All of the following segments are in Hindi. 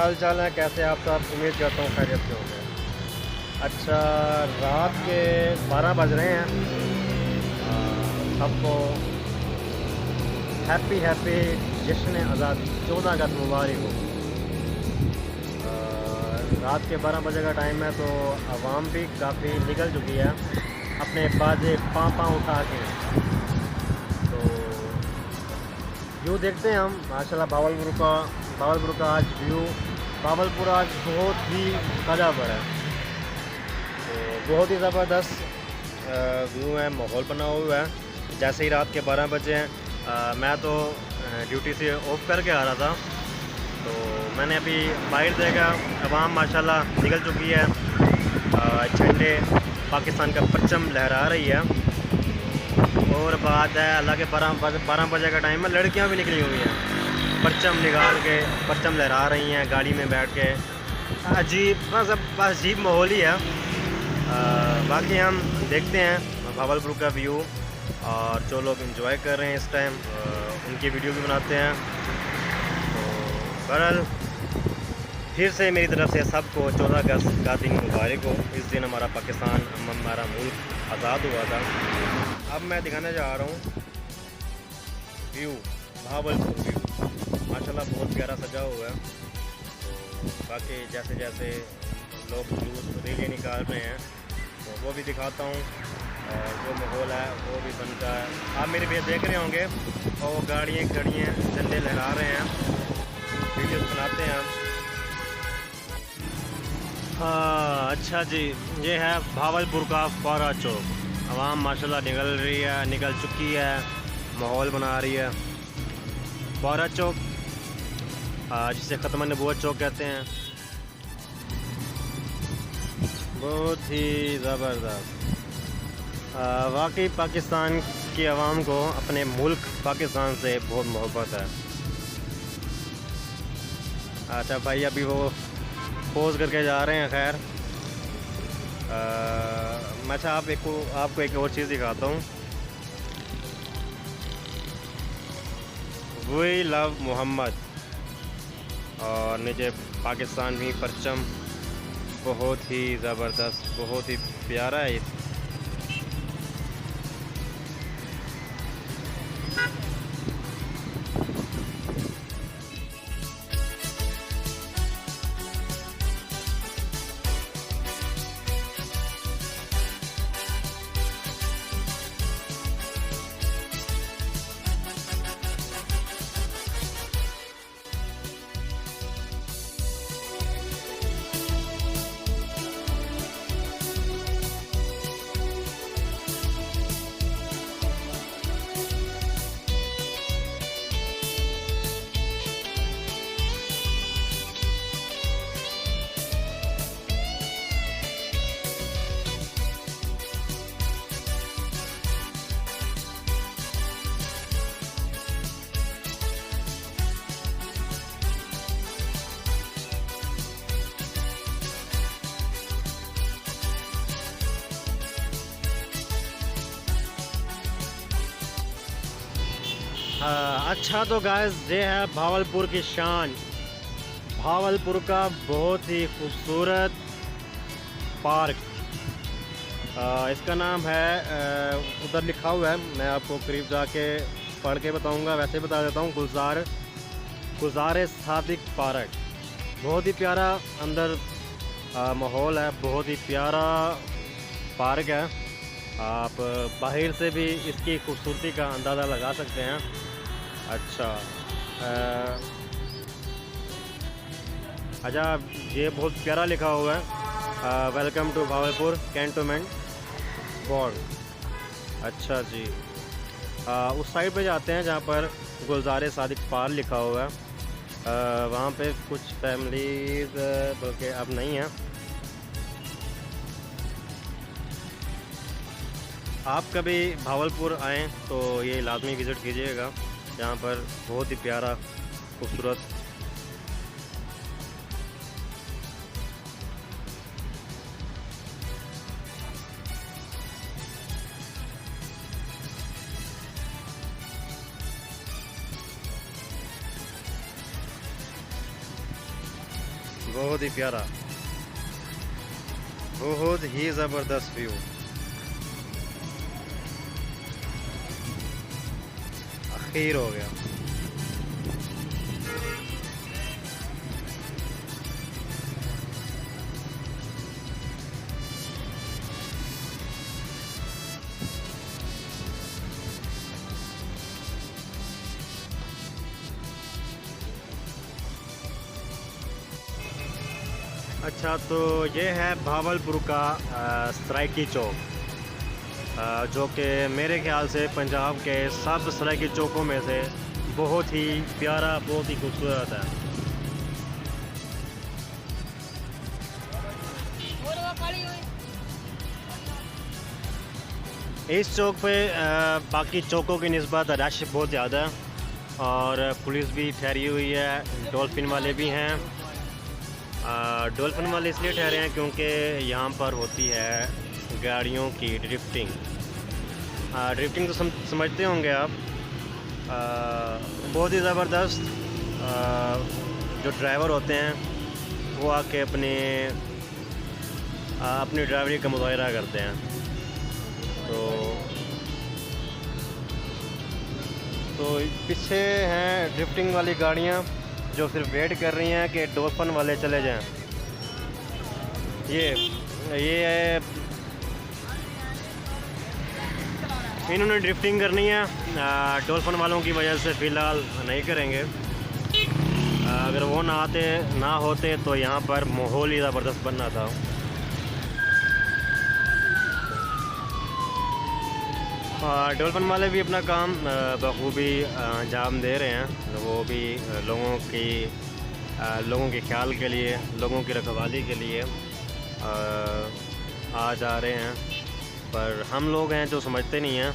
हाल चाल है? कैसे आप सब? उम्मीद करता हूँ खैरियत से होंगे। अच्छा, रात के 12 बज रहे हैं। सबको हैप्पी हैप्पी जश्न आज़ादी 14 अगस्त मुबारक हो। रात के 12 बजे का टाइम है तो आवाम भी काफ़ी निकल चुकी है अपने बाजे पाँव उठा के। तो यूँ देखते हैं हम माशाल्लाह भावलपुर का आज व्यू। भावलपुर आज बहुत ही ताज़ा पर है, तो बहुत ही ज़बरदस्त व्यू है, माहौल बना हुआ है। जैसे ही रात के 12 बजे हैं, मैं तो ड्यूटी से ऑफ करके आ रहा था, तो मैंने अभी बाहर देखा, अवाम माशाल्लाह निकल चुकी है। झंडे पाकिस्तान का परचम लहरा रही है। और बात है अल्लाह के 12 बजे का टाइम है, लड़कियां भी निकली हुई हैं, परचम निकाल के परचम लहरा रही हैं गाड़ी में बैठ के। बस अजीब माहौल ही है। बाकी हम देखते हैं भावलपुर का व्यू, और जो लोग एंजॉय कर रहे हैं इस टाइम उनकी वीडियो भी बनाते हैं। तो बहरहाल फिर से मेरी तरफ से सबको 14 अगस्त का दिन मुबारक हो। इस दिन हमारा पाकिस्तान, हमारा मुल्क आज़ाद हुआ था। अब मैं दिखाने जा रहा हूँ व्यू, भावलपुर व्यू। माशाल्लाह बहुत प्यारा सजा हुआ है। तो बाकी जैसे जैसे लोग जुलूस रैली निकाल रहे हैं तो वो भी दिखाता हूँ, और जो माहौल है वो भी बनता है। आप मेरे भी देख रहे होंगे, और वो गाड़ियाँ झंडे लहरा रहे हैं, वीडियोस बनाते हैं हम। हाँ अच्छा जी, ये है भावलपुर का फौरा चौक। आवाम माशाल्लाह निकल चुकी है, माहौल बना रही है। फौरा चौक जिसे ख़त्म नबूवत चौक कहते हैं, बहुत ही ज़बरदस्त। वाकई पाकिस्तान की आवाम को अपने मुल्क पाकिस्तान से बहुत मोहब्बत है। अच्छा भाई, अभी वो पोज करके जा रहे हैं। खैर अच्छा, आपको एक और चीज़ दिखाता हूँ। वी लव मोहम्मद, और नीचे पाकिस्तान भी परचम, बहुत ही ज़बरदस्त, बहुत ही प्यारा है। अच्छा तो गाइस, ये है भावलपुर की शान, भावलपुर का बहुत ही खूबसूरत पार्क। इसका नाम है, उधर लिखा हुआ है, मैं आपको करीब जाके पढ़ के बताऊंगा, वैसे बता देता हूँ। गुलजार सादिक पार्क, बहुत ही प्यारा अंदर माहौल है, बहुत ही प्यारा पार्क है। आप बाहर से भी इसकी खूबसूरती का अंदाज़ा लगा सकते हैं। अच्छा ये बहुत प्यारा लिखा हुआ है, welcome to Bahawalpur cantonment board. अच्छा जी, उस साइड पे जाते हैं जहाँ पर गुलजार सादिक पार्क लिखा हुआ है। वहाँ पे कुछ फैमिलीज बल्कि अब नहीं है। आप कभी भावलपुर आएँ तो ये लाजमी विज़िट कीजिएगा, यहाँ पर बहुत ही प्यारा खूबसूरत बहुत ही प्यारा, बहुत ही ज़बरदस्त व्यू। आखिर हो गया। अच्छा, तो ये है भावलपुर का सराइकी चौक, जो कि मेरे ख्याल से पंजाब के सब सराइकी चौकों में से बहुत ही प्यारा, बहुत ही खूबसूरत है। इस चौक पे बाकी चौकों की निस्बत रश बहुत ज़्यादा है और पुलिस भी ठहरी हुई है, डॉल्फिन वाले भी हैं। डॉल्फिन वाले इसलिए ठहरे हैं क्योंकि यहाँ पर होती है गाड़ियों की ड्रिफ्टिंग। ड्रिफ्टिंग तो समझते होंगे आप। बहुत ही ज़बरदस्त। जो ड्राइवर होते हैं वो आके अपनी ड्राइवरी का मुज़ाहिरा करते हैं। तो पीछे हैं ड्रिफ्टिंग वाली गाड़ियाँ जो सिर्फ वेट कर रही हैं कि डॉल्फिन वाले चले जाएं। ये इन्होंने ड्रिफ्टिंग करनी है, डॉल्फिन वालों की वजह से फ़िलहाल नहीं करेंगे। अगर वो ना होते तो यहाँ पर माहौल ही ज़बरदस्त बनना था। डॉल्फिन वाले भी अपना काम बखूबी अंजाम दे रहे हैं। वो भी लोगों के ख्याल के लिए, लोगों की रखवाली के लिए आ जा रहे हैं, पर हम लोग हैं जो समझते नहीं हैं।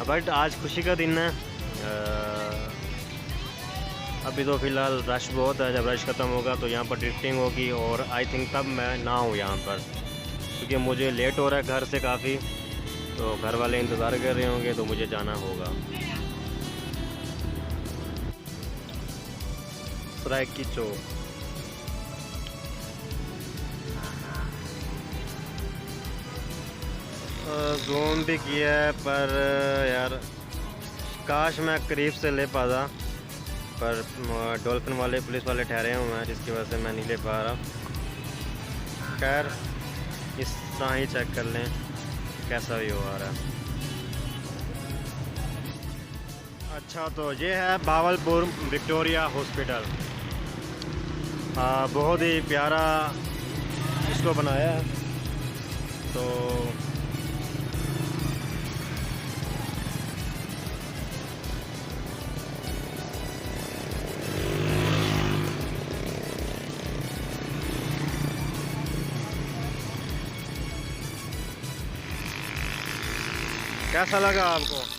बट आज खुशी का दिन है। अभी तो फ़िलहाल रश बहुत है, जब रश ख़त्म होगा तो यहाँ पर ड्रिफ्टिंग होगी और आई थिंक तब मैं ना हूँ यहाँ पर, क्योंकि मुझे लेट हो रहा है घर से काफ़ी, तो घर वाले इंतज़ार कर रहे होंगे तो मुझे जाना होगा। सराइकी चौक। ज़ूम भी किया है पर यार काश मैं करीब से ले पाता, पर डॉल्फिन वाले पुलिस वाले ठहरे हुए हैं जिसकी वजह से मैं नहीं ले पा रहा। खैर इस तरह ही चेक कर लें कैसा व्यू आ रहा है। अच्छा, तो ये है भावलपुर विक्टोरिया हॉस्पिटल। बहुत ही प्यारा इसको बनाया है। तो कैसा लगा आपको?